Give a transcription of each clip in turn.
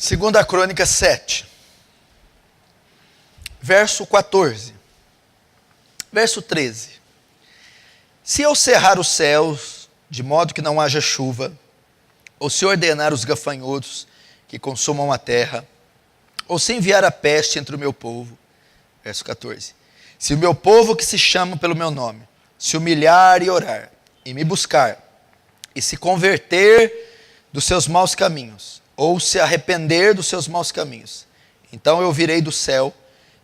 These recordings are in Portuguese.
Segunda Crônica 7, verso 14, verso 13. Se eu cerrar os céus, de modo que não haja chuva, ou se ordenar os gafanhotos que consumam a terra, ou se enviar a peste entre o meu povo, verso 14. Se o meu povo que se chama pelo meu nome, se humilhar e orar, e me buscar, e se converter dos seus maus caminhos, ou se arrepender dos seus maus caminhos, então eu virei do céu,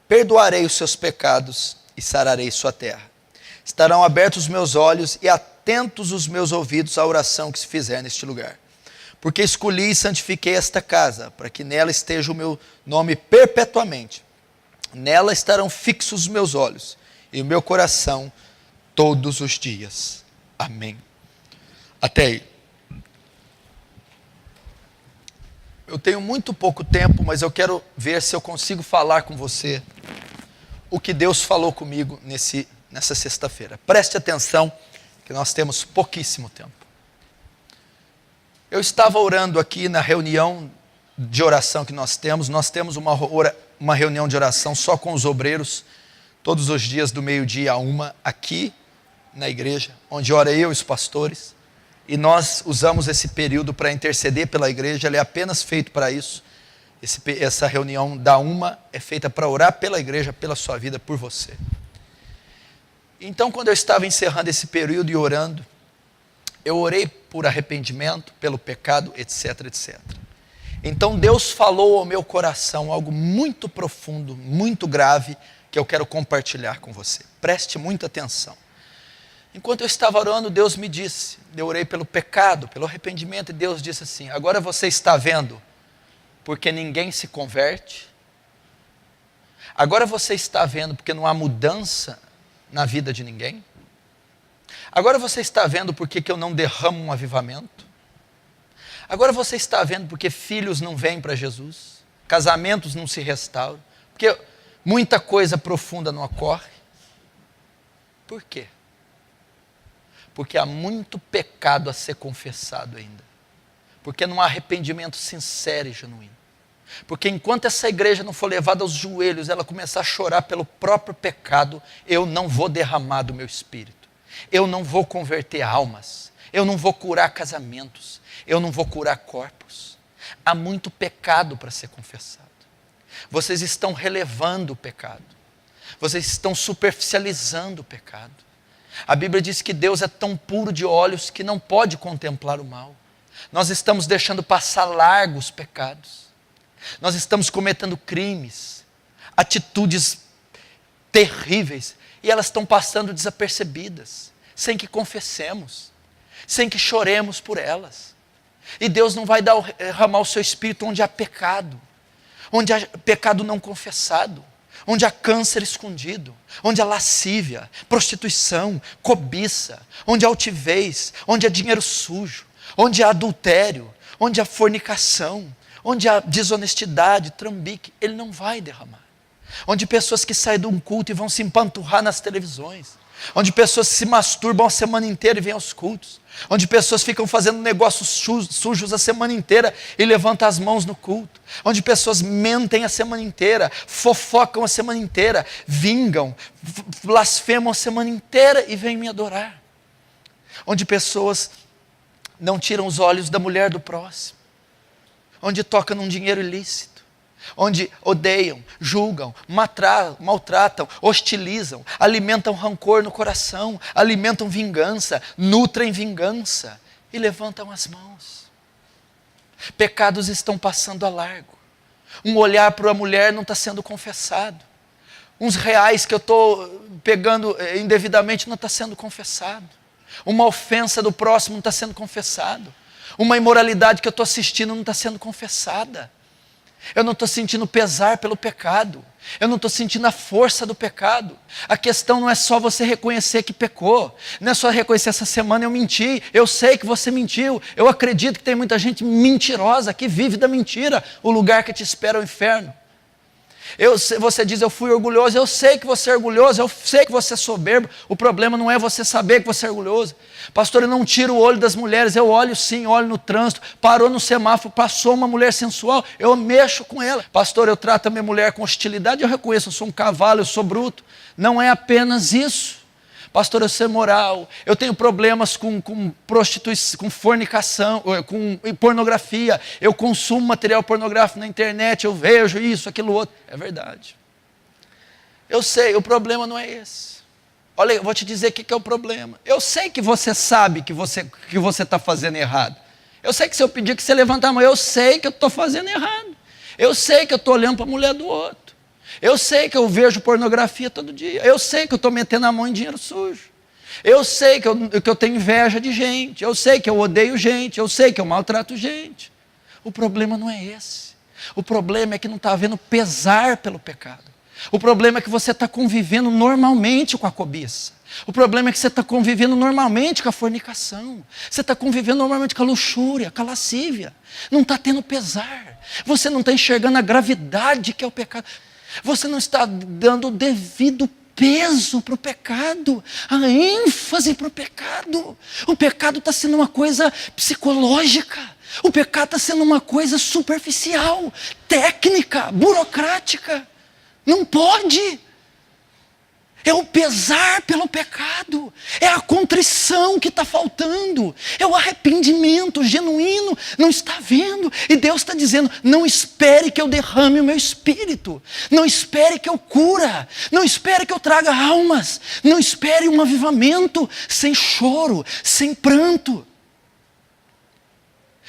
perdoarei os seus pecados e sararei sua terra. Estarão abertos os meus olhos e atentos os meus ouvidos à oração que se fizer neste lugar. Porque escolhi e santifiquei esta casa, para que nela esteja o meu nome perpetuamente. Nela estarão fixos os meus olhos e o meu coração todos os dias. Amém. Até aí. Eu tenho muito pouco tempo, mas eu quero ver se eu consigo falar com você o que Deus falou comigo nessa sexta-feira. Preste atenção, que nós temos pouquíssimo tempo. Eu estava orando aqui na reunião de oração que nós temos uma reunião de oração só com os obreiros, todos os dias do meio-dia a 1, aqui na igreja, onde ora eu e os pastores. E nós usamos esse período para interceder pela igreja, ele é apenas feito para isso. Essa reunião da 1 é feita para orar pela igreja, pela sua vida, por você. Então, quando eu estava encerrando esse período e orando, eu orei por arrependimento, pelo pecado, etc, etc. Então Deus falou ao meu coração algo muito profundo, muito grave, que eu quero compartilhar com você. Preste muita atenção. Enquanto eu estava orando, Deus me disse, eu orei pelo pecado, pelo arrependimento, e Deus disse assim: agora você está vendo porque ninguém se converte? Agora você está vendo porque não há mudança na vida de ninguém? Agora você está vendo porque que eu não derramo um avivamento? Agora você está vendo porque filhos não vêm para Jesus? Casamentos não se restauram? Porque muita coisa profunda não ocorre? Por quê? Porque há muito pecado a ser confessado ainda. Porque não há arrependimento sincero e genuíno. Porque enquanto essa igreja não for levada aos joelhos, ela começar a chorar pelo próprio pecado, eu não vou derramar do meu espírito. Eu não vou converter almas. Eu não vou curar casamentos. Eu não vou curar corpos. Há muito pecado para ser confessado. Vocês estão relevando o pecado. Vocês estão superficializando o pecado. A Bíblia diz que Deus é tão puro de olhos que não pode contemplar o mal. Nós estamos deixando passar largo os pecados. Nós estamos cometendo crimes, atitudes terríveis, e elas estão passando desapercebidas, sem que confessemos, sem que choremos por elas. E Deus não vai derramar o seu espírito onde há pecado não confessado, onde há câncer escondido, onde há lascívia, prostituição, cobiça, onde há altivez, onde há dinheiro sujo, onde há adultério, onde há fornicação, onde há desonestidade, trambique. Ele não vai derramar. Onde pessoas que saem de um culto e vão se empanturrar nas televisões, onde pessoas se masturbam a semana inteira e vêm aos cultos, onde pessoas ficam fazendo negócios sujos a semana inteira e levantam as mãos no culto, onde pessoas mentem a semana inteira, fofocam a semana inteira, vingam, blasfemam a semana inteira e vêm me adorar, onde pessoas não tiram os olhos da mulher do próximo, onde tocam num dinheiro ilícito, onde odeiam, julgam, maltratam, hostilizam, alimentam rancor no coração, alimentam vingança, nutrem vingança e levantam as mãos. Pecados estão passando a largo. Um olhar para a mulher não está sendo confessado. Uns reais que eu estou pegando indevidamente não está sendo confessado. Uma ofensa do próximo não está sendo confessado. Uma imoralidade que eu estou assistindo não está sendo confessada. Eu não estou sentindo pesar pelo pecado. Eu não estou sentindo a força do pecado. A questão não é só você reconhecer que pecou. Não é só reconhecer: essa semana eu menti. Eu sei que você mentiu. Eu acredito que tem muita gente mentirosa que vive da mentira. O lugar que te espera é o inferno. Você diz, eu fui orgulhoso, eu sei que você é orgulhoso, eu sei que você é soberbo. O problema não é você saber que você é orgulhoso. Pastor, eu não tiro o olho das mulheres, eu olho sim, olho no trânsito, parou no semáforo, passou uma mulher sensual, eu mexo com ela. Pastor, eu trato a minha mulher com hostilidade, eu reconheço, eu sou um cavalo, eu sou bruto. Não é apenas isso. Pastor, eu sou moral, eu tenho problemas com prostituição, com fornicação, com pornografia, eu consumo material pornográfico na internet, eu vejo isso, aquilo outro. É verdade. Eu sei, o problema não é esse. Olha, eu vou te dizer o que é o problema. Eu sei que você sabe que você está fazendo errado. Eu sei que se eu pedir que você levante a mão, eu sei que eu estou fazendo errado. Eu sei que eu estou olhando para a mulher do outro. Eu sei que eu vejo pornografia todo dia. Eu sei que eu estou metendo a mão em dinheiro sujo. Eu sei que eu tenho inveja de gente. Eu sei que eu odeio gente. Eu sei que eu maltrato gente. O problema não é esse. O problema é que não está havendo pesar pelo pecado. O problema é que você está convivendo normalmente com a cobiça. O problema é que você está convivendo normalmente com a fornicação. Você está convivendo normalmente com a luxúria, com a lascívia. Não está tendo pesar. Você não está enxergando a gravidade que é o pecado. Você não está dando o devido peso para o pecado, a ênfase para o pecado. O pecado está sendo uma coisa psicológica. O pecado está sendo uma coisa superficial, técnica, burocrática. Não pode. É o pesar pelo pecado, é a contrição que está faltando, é o arrependimento genuíno, não está vendo, e Deus está dizendo, não espere que eu derrame o meu espírito, não espere que eu cura, não espere que eu traga almas, não espere um avivamento sem choro, sem pranto.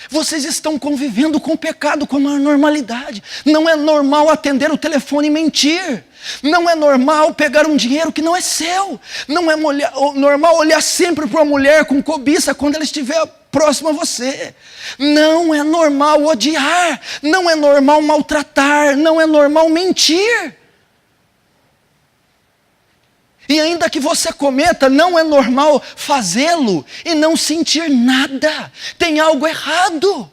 Vocês estão convivendo com o pecado com uma normalidade. Não é normal atender o telefone e mentir. Não é normal pegar um dinheiro que não é seu. Não é normal olhar sempre para uma mulher com cobiça quando ela estiver próxima a você. Não é normal odiar. Não é normal maltratar. Não é normal mentir. E ainda que você cometa, não é normal fazê-lo e não sentir nada. Tem algo errado.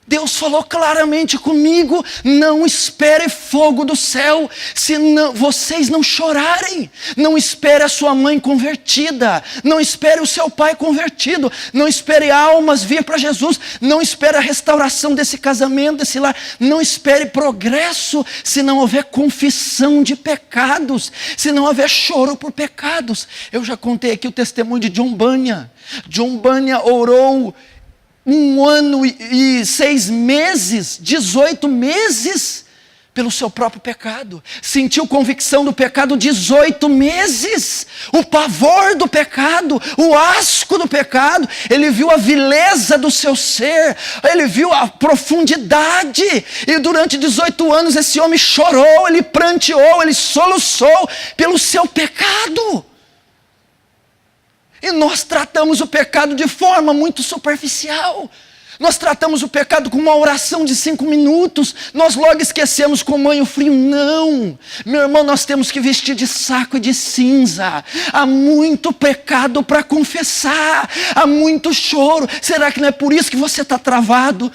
Deus falou claramente comigo, não espere fogo do céu, se vocês não chorarem. Não espere a sua mãe convertida, não espere o seu pai convertido, não espere almas vir para Jesus, não espere a restauração desse casamento, desse lar, não espere progresso, se não houver confissão de pecados, se não houver choro por pecados. Eu já contei aqui o testemunho de John Bunyan. John Bunyan orou 1 ano e 6 meses, 18 meses, pelo seu próprio pecado. Sentiu convicção do pecado 18 meses. O pavor do pecado, o asco do pecado. Ele viu a vileza do seu ser. Ele viu a profundidade. E durante 18 anos esse homem chorou, ele pranteou, ele soluçou pelo seu pecado. E nós tratamos o pecado de forma muito superficial. Nós tratamos o pecado com uma oração de 5 minutos. Nós logo esquecemos com manho frio. Não, meu irmão, nós temos que vestir de saco e de cinza. Há muito pecado para confessar. Há muito choro. Será que não é por isso que você está travado?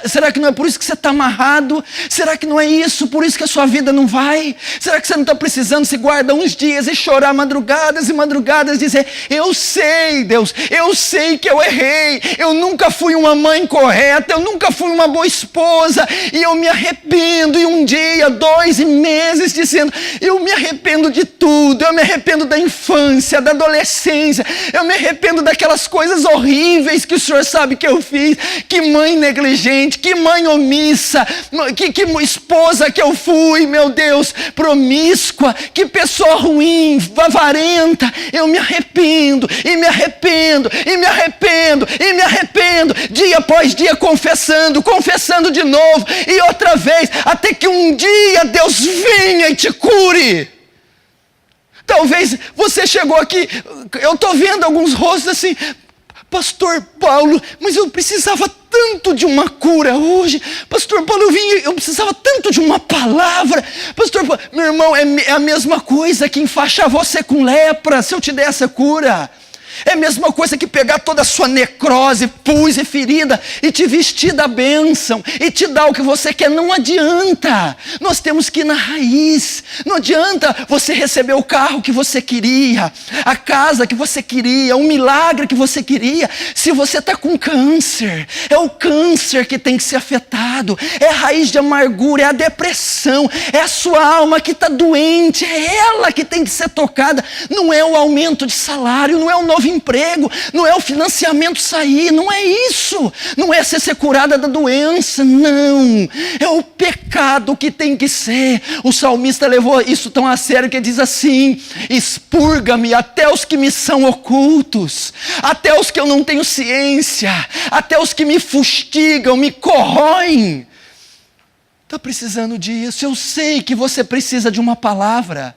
Será que não é por isso que você está amarrado? Será que não é isso, por isso que a sua vida não vai? Será que você não está precisando se guardar uns dias e chorar madrugadas e madrugadas, dizer, eu sei, Deus, eu sei que eu errei, eu nunca fui uma mãe incorreta, eu nunca fui uma boa esposa, e eu me arrependo, e 1 dia, 2 meses dizendo, eu me arrependo de tudo, eu me arrependo da infância, da adolescência, eu me arrependo daquelas coisas horríveis que o Senhor sabe que eu fiz, que mãe negligente, que mãe omissa, que esposa que eu fui, meu Deus, promíscua, que pessoa ruim, avarenta, eu me arrependo, e me arrependo, e me arrependo, e me arrependo, dia após dia confessando de novo, e outra vez, até que um dia Deus venha e te cure. Talvez você chegou aqui, eu estou vendo alguns rostos assim, Pastor Paulo, mas eu precisava tanto de uma cura hoje. Pastor Paulo, eu precisava tanto de uma palavra. Pastor Paulo, meu irmão, é a mesma coisa que enfaixar você com lepra, se eu te der essa cura. É a mesma coisa que pegar toda a sua necrose, pus e ferida e te vestir da bênção e te dar o que você quer. Não adianta. Nós temos que ir na raiz. Não adianta você receber o carro que você queria, a casa que você queria, o milagre que você queria, se você está com câncer. É o câncer que tem que ser afetado. É a raiz de amargura, é a depressão, é a sua alma que está doente, é ela que tem que ser tocada. Não é o aumento de salário, não é o novo emprego, não é o financiamento sair, não é isso. Não é você ser curada da doença, não. É o pecado que tem que ser. O salmista levou isso tão a sério que ele diz assim: expurga-me até os que me são ocultos, até os que eu não tenho ciência, até os que me fustigam, me corroem. Está precisando disso. Eu sei que você precisa de uma palavra.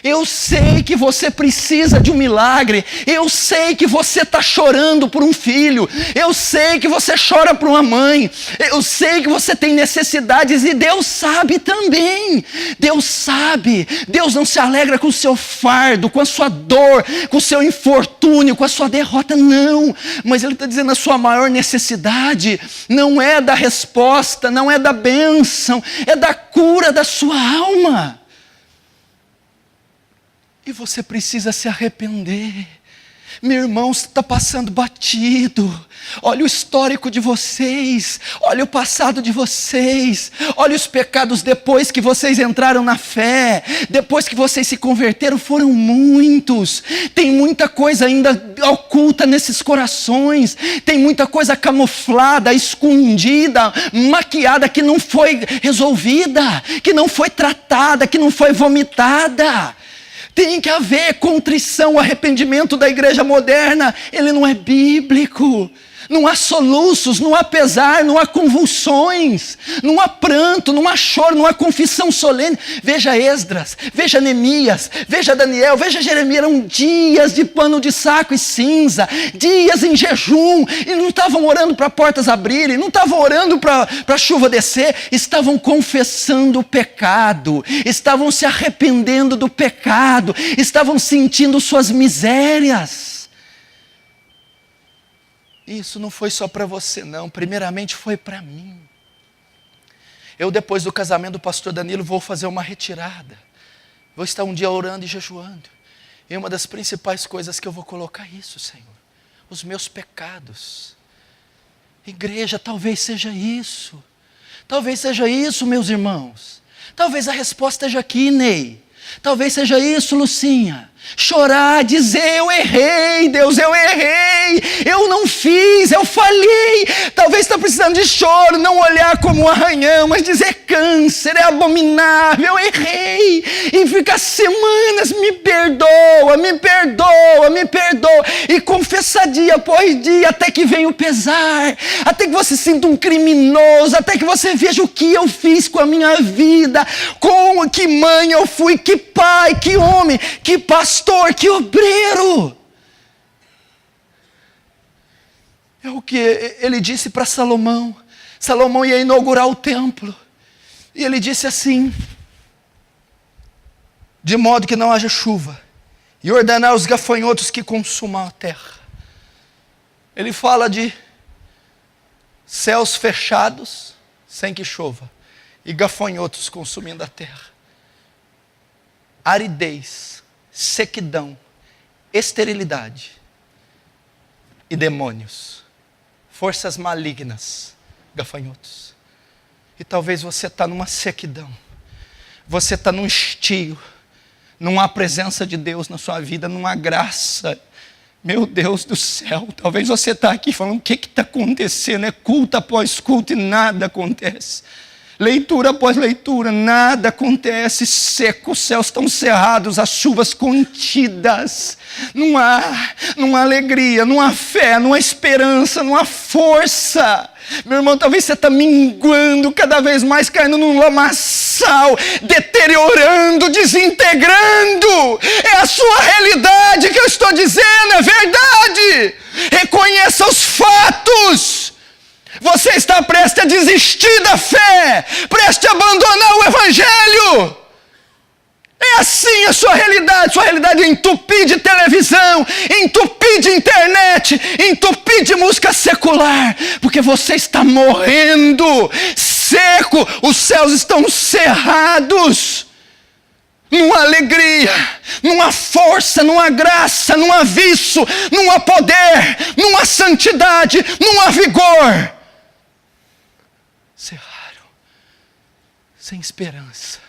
Eu sei que você precisa de um milagre. Eu sei que você está chorando por um filho. Eu sei que você chora por uma mãe. Eu sei que você tem necessidades e Deus sabe também. Deus sabe. Deus não se alegra com o seu fardo, com a sua dor, com o seu infortúnio, com a sua derrota, não. Mas Ele está dizendo: a sua maior necessidade não é da resposta, não é da bênção, é da cura da sua alma. E você precisa se arrepender. Meu irmão, você está passando batido. Olha o histórico de vocês. Olha o passado de vocês. Olha os pecados depois que vocês entraram na fé. Depois que vocês se converteram, foram muitos. Tem muita coisa ainda oculta nesses corações. Tem muita coisa camuflada, escondida, maquiada, que não foi resolvida, que não foi tratada, que não foi vomitada. Tem que haver contrição, arrependimento da igreja moderna. Ele não é bíblico. Não há soluços, não há pesar, não há convulsões, não há pranto, não há choro, não há confissão solene. Veja Esdras, veja Neemias, veja Daniel, veja Jeremias. Eram dias de pano de saco e cinza, dias em jejum, e não estavam orando para portas abrirem, não estavam orando para a chuva descer, estavam confessando o pecado, estavam se arrependendo do pecado, estavam sentindo suas misérias. Isso não foi só para você não, primeiramente foi para mim. Eu, depois do casamento do pastor Danilo, vou fazer uma retirada. Vou estar um dia orando e jejuando. E uma das principais coisas que eu vou colocar isso, Senhor, os meus pecados. Igreja, talvez seja isso. Talvez seja isso, meus irmãos. Talvez a resposta esteja aqui, Ney. Talvez seja isso, Lucinha. Chorar, dizer: eu errei, Deus, eu errei, eu não fiz, eu falhei. Talvez está precisando de choro, não olhar como um arranhão, mas dizer: câncer, é abominável, eu errei. E ficar semanas: me perdoa, me perdoa, me perdoa. E confessar dia após dia, até que venha o pesar, até que você sinta um criminoso, até que você veja o que eu fiz com a minha vida, com que mãe eu fui, que pai, que homem, que pastor, que obreiro. É o que ele disse para Salomão. Salomão ia inaugurar o templo. E ele disse assim: de modo que não haja chuva, e ordenar os gafanhotos que consumam a terra. Ele fala de céus fechados, sem que chova, e gafanhotos consumindo a terra. Aridez, sequidão, esterilidade e demônios, forças malignas, gafanhotos. E talvez você está numa sequidão, você está num estio, não há presença de Deus na sua vida, não há graça. Meu Deus do céu, talvez você está aqui falando: o que está acontecendo? É culto após culto e nada acontece. Leitura após leitura, nada acontece, seco, os céus estão cerrados, as chuvas contidas, não há alegria, não há fé, não há esperança, não há força. Meu irmão, talvez você está minguando cada vez mais, caindo num lamaçal, deteriorando, desintegrando. É a sua realidade que eu estou dizendo, é verdade. Reconheça os fatos. Você está prestes a desistir da fé, prestes a abandonar o evangelho. É assim a sua realidade. Sua realidade é entupir de televisão, entupir de internet, entupir de música secular, porque você está morrendo, seco, os céus estão cerrados. Não há alegria, não há força, não há graça, não há vício, não há poder, não há santidade, não há vigor. Cerraram, sem esperança.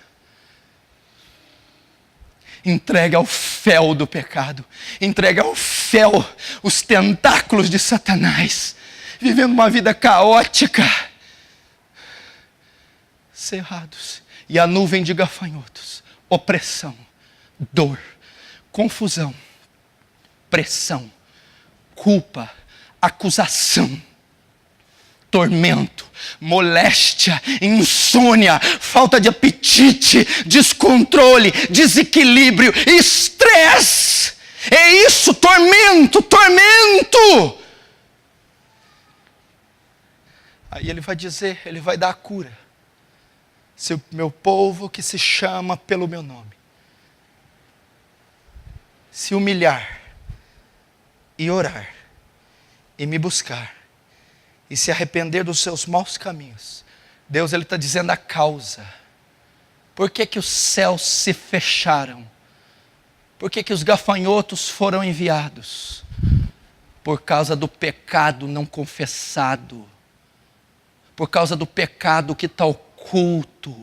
Entregue ao fel do pecado, entregue ao fel os tentáculos de Satanás, vivendo uma vida caótica, cerrados, e a nuvem de gafanhotos, opressão, dor, confusão, pressão, culpa, acusação, tormento, moléstia, insônia, falta de apetite, descontrole, desequilíbrio, estresse. É isso, tormento, tormento. Aí ele vai dizer, ele vai dar a cura. Se o meu povo que se chama pelo meu nome se humilhar e orar e me buscar e se arrepender dos seus maus caminhos, Deus ele está dizendo a causa. Por que que os céus se fecharam? Por que que os gafanhotos foram enviados? Por causa do pecado não confessado, por causa do pecado que está oculto,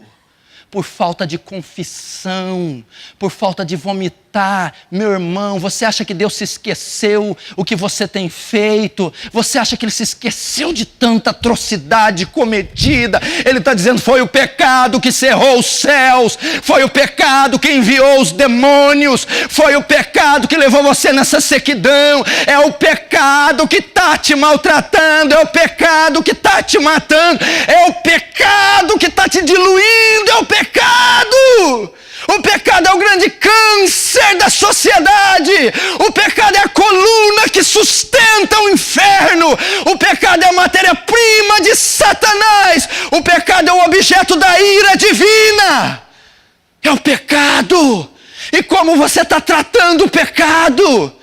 por falta de confissão, por falta de vomitar. Meu irmão, você acha que Deus se esqueceu o que você tem feito? Você acha que Ele se esqueceu de tanta atrocidade cometida? Ele está dizendo, foi o pecado que cerrou os céus, foi o pecado que enviou os demônios, foi o pecado que levou você nessa sequidão, é o pecado que está te maltratando, é o pecado que está te matando, é o pecado que está te diluindo, é o pecado. O pecado é o grande câncer da sociedade. O pecado é a coluna que sustenta o inferno. O pecado é a matéria-prima de Satanás. O pecado é o objeto da ira divina. É o pecado. E como você está tratando o pecado?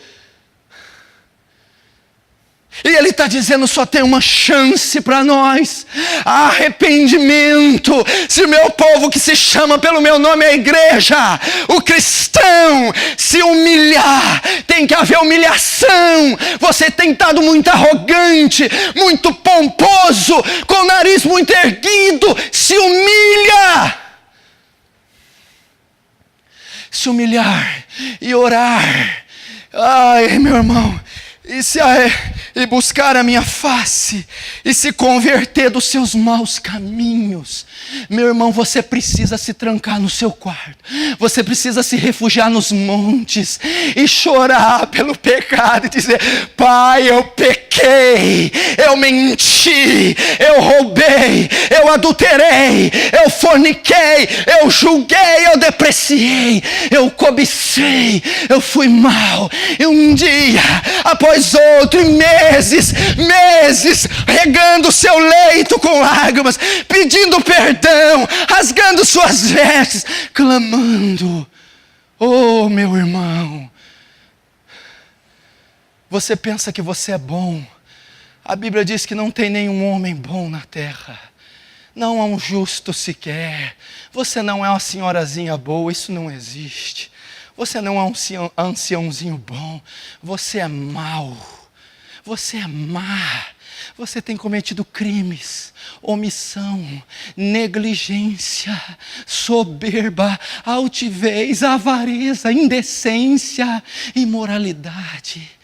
E ele está dizendo, só tem uma chance para nós, arrependimento. Se o meu povo que se chama pelo meu nome é a igreja, o cristão, se humilhar, tem que haver humilhação. Você tem estado muito arrogante, muito pomposo, com o nariz muito erguido, se humilha. Se humilhar e orar. Ai, meu irmão, e buscar a minha face, e se converter dos seus maus caminhos. Meu irmão, você precisa se trancar no seu quarto, você precisa se refugiar nos montes, e chorar pelo pecado, e dizer, Pai, eu pequei, eu menti, eu roubei, eu adulterei, eu forniquei, eu julguei, eu depreciei, eu cobicei, eu fui mal, e um dia, após outro, e meses, regando seu leito com lágrimas, pedindo perdão, rasgando suas vestes, clamando, oh meu irmão, você pensa que você é bom? A Bíblia diz que não tem nenhum homem bom na terra, não há um justo sequer, você não é uma senhorazinha boa, isso não existe. Você não é um anciãozinho bom, você é mau, você é má, você tem cometido crimes, omissão, negligência, soberba, altivez, avareza, indecência, imoralidade.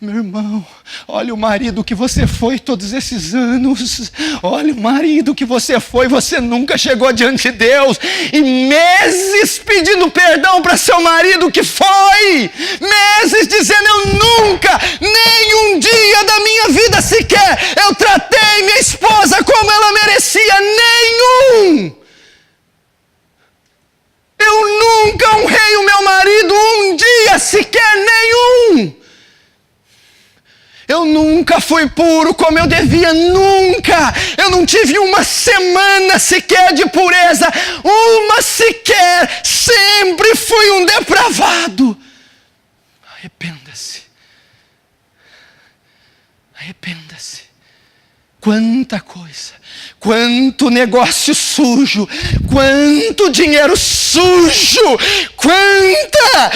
Meu irmão, olha o marido que você foi todos esses anos, olha o marido que você foi, você nunca chegou diante de Deus, e meses pedindo perdão para seu marido que foi, meses dizendo, eu nunca, nem um dia da minha vida sequer, eu tratei minha esposa como ela merecia, nenhum. Eu nunca honrei o meu marido um dia sequer, nenhum. Eu nunca fui puro como eu devia, nunca. Eu não tive uma semana sequer de pureza, uma sequer. Sempre fui um depravado. Arrependa-se. Arrependa-se. Quanta coisa, quanto negócio sujo, quanto dinheiro sujo, quanta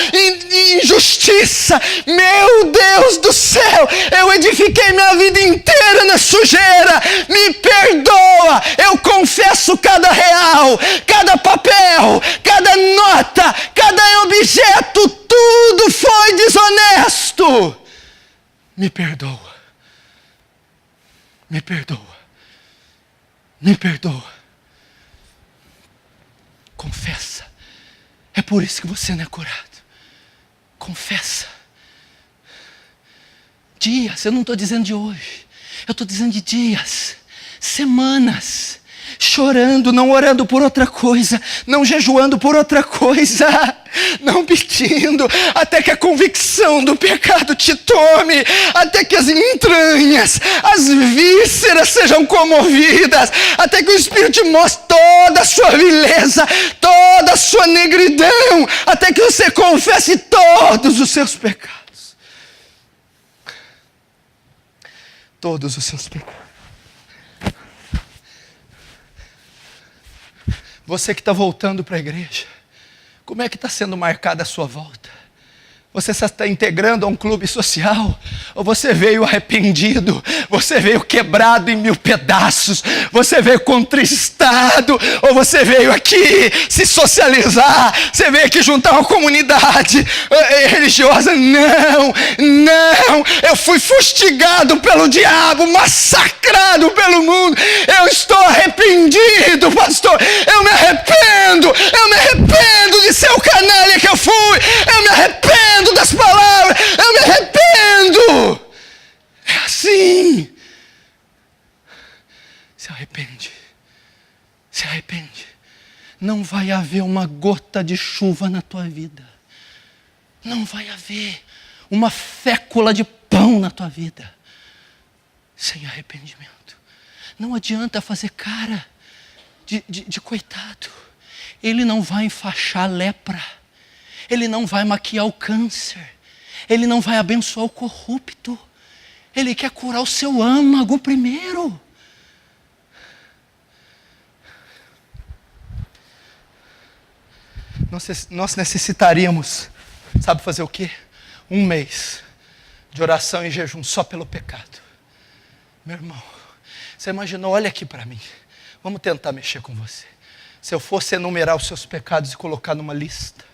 injustiça. Meu Deus do céu, eu edifiquei minha vida inteira na sujeira. Me perdoa, eu confesso cada real, cada papel, cada nota, cada objeto, tudo foi desonesto. Me perdoa. Me perdoa. Me perdoa. Confessa. É por isso que você não é curado. Confessa. Dias, eu não estou dizendo de hoje. Eu estou dizendo de dias, semanas, chorando, não orando por outra coisa, não jejuando por outra coisa, não pedindo, até que a convicção do pecado te tome, até que as entranhas, as vísceras sejam comovidas, até que o Espírito te mostre toda a sua vileza, toda a sua negridão, até que você confesse todos os seus pecados. Todos os seus pecados. Você que está voltando para a igreja, como é que está sendo marcada a sua volta? Você está integrando a um clube social? Ou você veio arrependido? Você veio quebrado em 1000 pedaços? Você veio contristado? Ou você veio aqui se socializar? Você veio aqui juntar uma comunidade religiosa? Não, não. Eu fui fustigado pelo diabo, massacrado pelo mundo. Eu estou arrependido, pastor. Eu me arrependo de ser o canalha que eu fui. Eu me arrependo das palavras, eu me arrependo. É assim. Se arrepende. Se arrepende. Não vai haver uma gota de chuva na tua vida. Não vai haver uma fécula de pão na tua vida sem arrependimento. Não adianta fazer cara de coitado. Ele não vai enfaixar a lepra. Ele não vai maquiar o câncer. Ele não vai abençoar o corrupto. Ele quer curar o seu âmago primeiro. Nós necessitaríamos, sabe fazer o quê? 1 mês de oração e jejum só pelo pecado. Meu irmão, você imaginou? Olha aqui para mim. Vamos tentar mexer com você. Se eu fosse enumerar os seus pecados e colocar numa lista,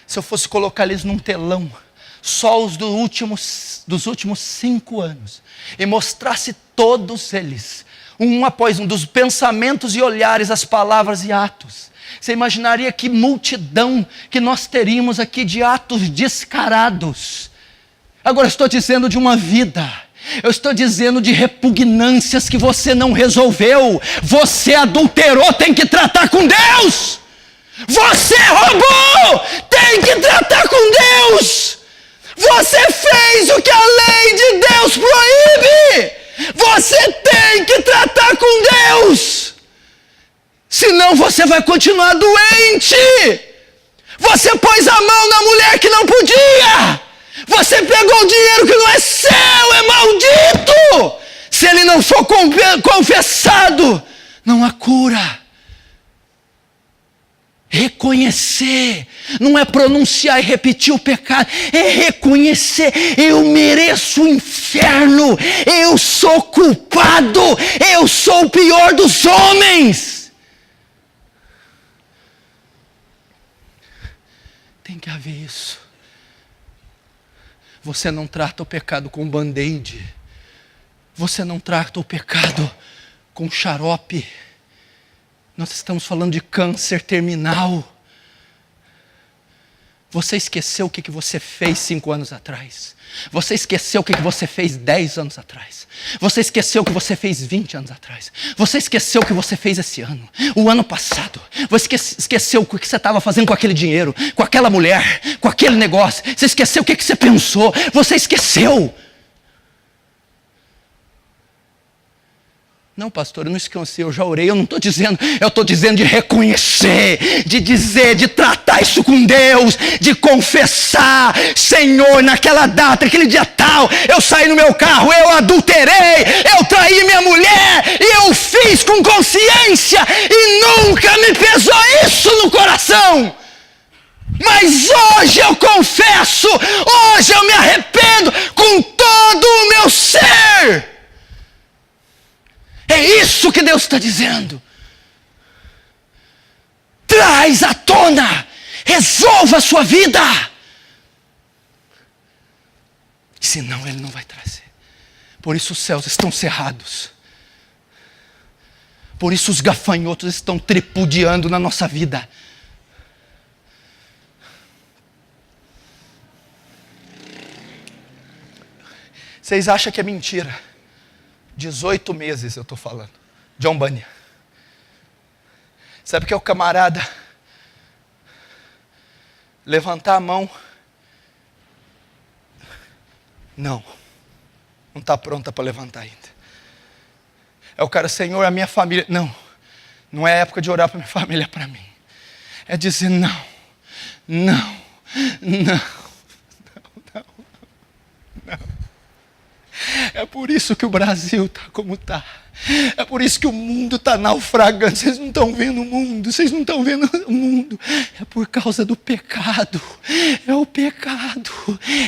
se eu fosse colocar eles num telão, só os dos últimos 5 anos, e mostrasse todos eles, um após um, dos pensamentos e olhares, as palavras e atos, você imaginaria que multidão que nós teríamos aqui de atos descarados. Agora eu estou dizendo de uma vida, eu estou dizendo de repugnâncias que você não resolveu. Você adulterou, tem que tratar com Deus. Você roubou, tem que tratar com Deus. Você fez o que a lei de Deus proíbe. Você tem que tratar com Deus. Senão você vai continuar doente. Você pôs a mão na mulher que não podia. Você pegou o dinheiro que não é seu, é maldito. Se ele não for confessado, não há cura. Reconhecer, não é pronunciar e repetir o pecado, é reconhecer: eu mereço o inferno, eu sou culpado, eu sou o pior dos homens. Tem que haver isso. Você não trata o pecado com band-aid, você não trata o pecado com xarope. Nós estamos falando de câncer terminal. Você esqueceu o que você fez 5 anos atrás. Você esqueceu o que você fez 10 anos atrás. Você esqueceu o que você fez 20 anos atrás. Você esqueceu o que você fez esse ano, o ano passado. Você esqueceu o que você estava fazendo com aquele dinheiro, com aquela mulher, com aquele negócio. Você esqueceu o que você pensou. Você esqueceu. Não, pastor, eu não esqueci, eu já orei, eu não estou dizendo, eu estou dizendo de reconhecer, de dizer, de tratar isso com Deus, de confessar, Senhor, naquela data, aquele dia tal, eu saí no meu carro, eu adulterei, eu traí minha mulher, e eu fiz com consciência, e nunca me pesou isso no coração. Mas hoje eu confesso, hoje eu me arrependo com todo o meu ser. É isso que Deus está dizendo. Traz à tona, resolva a sua vida. Senão Ele não vai trazer. Por isso os céus estão cerrados. Por isso os gafanhotos estão tripudiando na nossa vida. Vocês acham que é mentira? 18 meses eu estou falando. John Bunyan. Sabe o que é o camarada levantar a mão? Não está pronta para levantar ainda. É o cara, Senhor, a minha família. Não é época de orar para minha família, é para mim. É dizer não. É por isso que o Brasil está como está. É por isso que o mundo está naufragando. Vocês não estão vendo o mundo. Vocês não estão vendo o mundo. É por causa do pecado. É o pecado.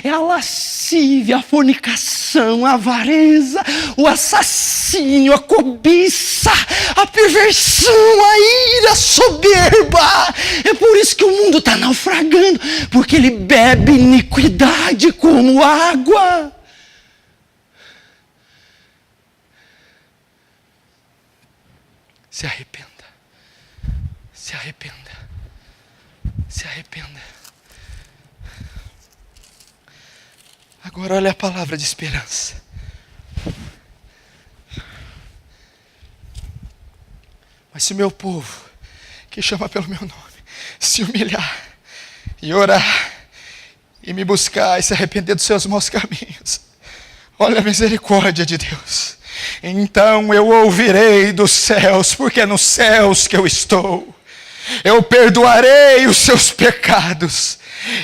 É a lascívia, a fornicação, a avareza, o assassínio, a cobiça, a perversão, a ira, a soberba. É por isso que o mundo está naufragando. Porque ele bebe iniquidade como água. Se arrependa. Se arrependa. Se arrependa. Agora olha a palavra de esperança. Mas se o meu povo, que chama pelo meu nome, se humilhar e orar e me buscar e se arrepender dos seus maus caminhos, olha a misericórdia de Deus. Então eu ouvirei dos céus, porque é nos céus que eu estou. Eu perdoarei os seus pecados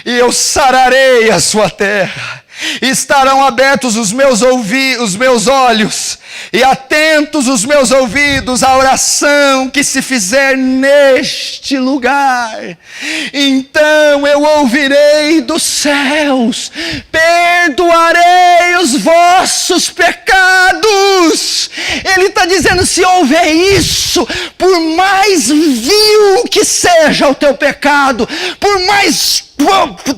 e eu sararei a sua terra. E estarão abertos os meus olhos e atentos os meus ouvidos à oração que se fizer neste lugar. Então eu ouvirei dos céus, perdoarei os vossos pecados. Ele está dizendo, se houver isso, por mais vil que seja o teu pecado, por mais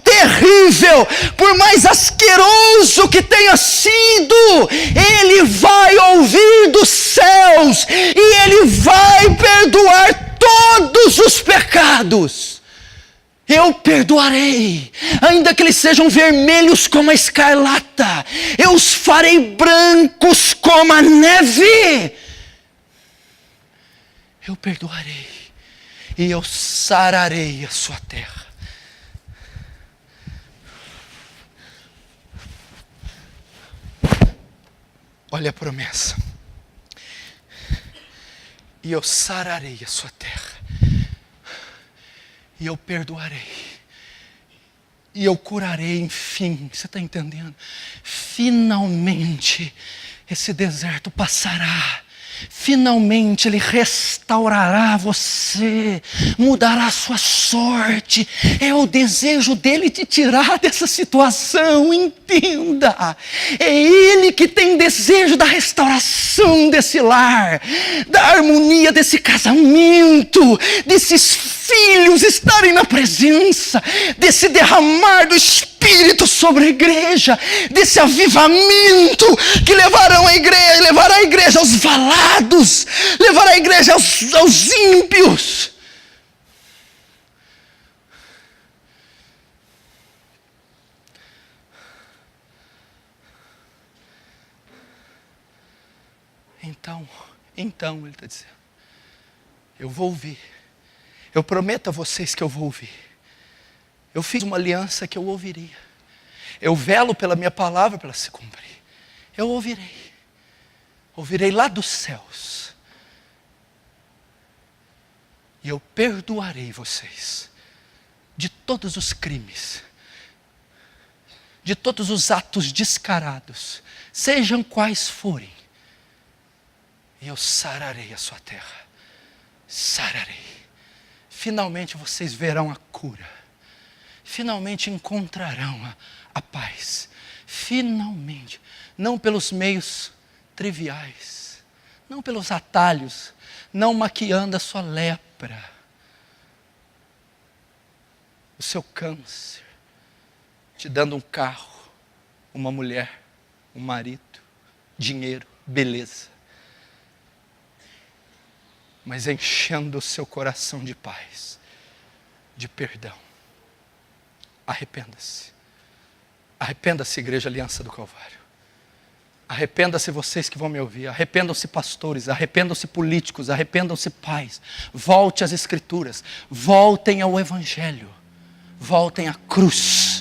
terrível, por mais asqueroso que tenha sido, Ele vai ouvir dos céus e Ele vai perdoar todos os pecados. Eu perdoarei, ainda que eles sejam vermelhos como a escarlata, eu os farei brancos como a neve. Eu perdoarei e eu sararei a sua terra. Olha a promessa. E eu sararei a sua terra. E eu perdoarei. E eu curarei, enfim. Você está entendendo? Finalmente, esse deserto passará. Finalmente Ele restaurará você, mudará a sua sorte. É o desejo dEle te tirar dessa situação, entenda. É Ele que tem desejo da restauração desse lar, da harmonia desse casamento, desses filhos estarem na presença, desse derramar do Espírito sobre a igreja, desse avivamento que levará a igreja aos valados, levará a igreja aos ímpios. Então, ele está dizendo, eu vou ouvir. Eu prometo a vocês que eu vou ouvir. Eu fiz uma aliança que eu ouviria. Eu velo pela minha palavra para ela se cumprir. Eu ouvirei. ouvirei lá dos céus, e eu perdoarei vocês de todos os crimes, de todos os atos descarados, sejam quais forem, e eu sararei a sua terra, sararei. Finalmente vocês verão a cura, finalmente encontrarão a paz, finalmente, não pelos meios triviais, não pelos atalhos, não maquiando a sua lepra, o seu câncer, te dando um carro, uma mulher, um marido, dinheiro, beleza, mas enchendo o seu coração de paz, de perdão. Arrependa-se. Arrependa-se, Igreja Aliança do Calvário. Arrependa-se vocês que vão me ouvir. Arrependam-se pastores, arrependam-se políticos, arrependam-se pais. Volte às Escrituras, voltem ao Evangelho, voltem à cruz.